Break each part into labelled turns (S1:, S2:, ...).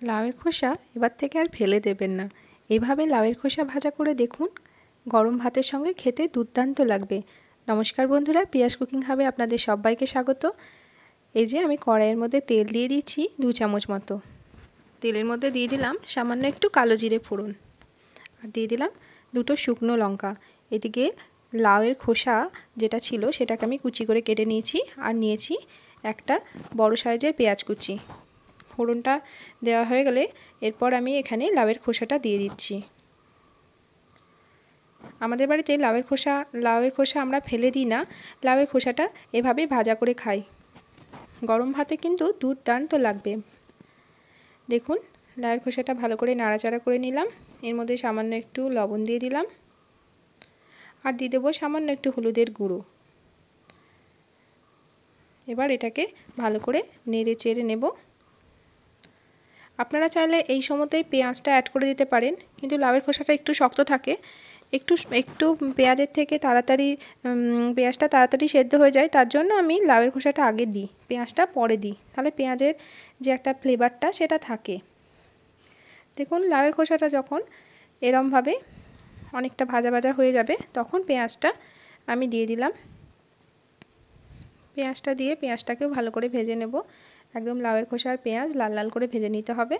S1: লাউয়ের খোসা এবার থেকে আর ফেলে দেবেন না। এভাবে লাউয়ের খোসা ভাজা করে দেখুন, গরম ভাতের সঙ্গে খেতে দুর্দান্ত লাগবে। নমস্কার বন্ধুরা, পিয়াস কুকিং হাবে আপনাদের সবাইকে স্বাগত। এই যে আমি কড়াইয়ের মধ্যে তেল দিয়ে দিচ্ছি 2 চামচ মতো। তেলের মধ্যে দিয়ে দিলাম সামান্য একটু কালো জিরে ফোড়ন, আর দিয়ে দিলাম 2টো শুকনো লঙ্কা। এদিকে লাউয়ের খোসা যেটা ছিল সেটাকে আমি কুচি করে কেটে নিয়েছি, আর নিয়েছি একটা বড় সাইজের পেঁয়াজ কুচি। ফোড়নটা দেওয়া হয়ে গেলে এরপর আমি এখানে লাউয়ের খোসাটা দিয়ে দিচ্ছি। আমাদের বাড়িতে লাউয়ের খোসা আমরা ফেলে দিই না, লাউয়ের খোসাটা এভাবে ভাজা করে খাই। গরম ভাতে কিন্তু দুর্দান্ত লাগবে। দেখুন লাউয়ের খোসাটা ভালো করে নাড়াচাড়া করে নিলাম। এর মধ্যে সামান্য একটু লবণ দিয়ে দিলাম, আর দিয়ে দেবো সামান্য একটু হলুদের গুঁড়ো। এবার এটাকে ভালো করে নেড়ে চেড়ে নেব। আপনারা চাইলে এই সময়তেই পেঁয়াজটা অ্যাড করে দিতে পারেন, কিন্তু লাউয়ের খোসাটা একটু শক্ত থাকে, একটু পেঁয়াজের থেকে পেঁয়াজটা তাড়াতাড়ি সেদ্ধ হয়ে যায়, তার জন্য আমি লাউয়ের খোসাটা আগে দিই, পেঁয়াজটা পরে দিই, তাহলে পেঁয়াজের যে একটা ফ্লেভারটা সেটা থাকে। দেখুন লাউয়ের খোসাটা যখন এরমভাবে অনেকটা ভাজা ভাজা হয়ে যাবে তখন পেঁয়াজটা আমি দিয়ে দিলাম। পেঁয়াজটা দিয়ে পেঁয়াজটাকেও ভালো করে ভেজে নেব। একদম লাউয়ের খোসা আর পেঁয়াজ লাল লাল করে ভেজে নিতে হবে।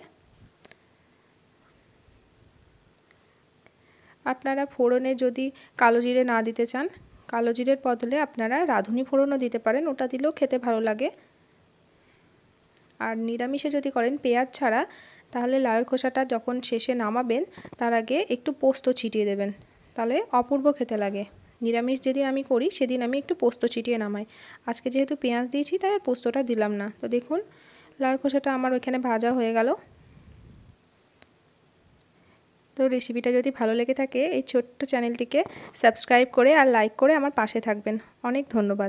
S1: আপনারা ফোড়নে যদি কালো জিরে না দিতে চান, কালো জিরের বদলে আপনারা রাঁধুনি ফোড়নও দিতে পারেন, ওটা দিলেও খেতে ভালো লাগে। আর নিরামিষে যদি করেন পেঁয়াজ ছাড়া, তাহলে লাউয়ের খোসাটা যখন শেষে নামাবেন তার আগে একটু পোস্ত ছিটিয়ে দেবেন, তাহলে অপূর্ব খেতে লাগে। নিরামিষ যেদিন আমি করি সেদিন আমি একটু পোস্ত ছিটিয়ে নামাই। আজকে যেহেতু পেঁয়াজ দিয়েছি তাই আর পোস্তটা দিলাম না। তো দেখুন লাউয়ের খোসাটা আমার ওইখানে ভাজা হয়ে গেল। তো রেসিপিটা যদি ভালো লেগে থাকে এই ছোট্ট চ্যানেলটিকে সাবস্ক্রাইব করে আর লাইক করে আমার পাশে থাকবেন। অনেক ধন্যবাদ।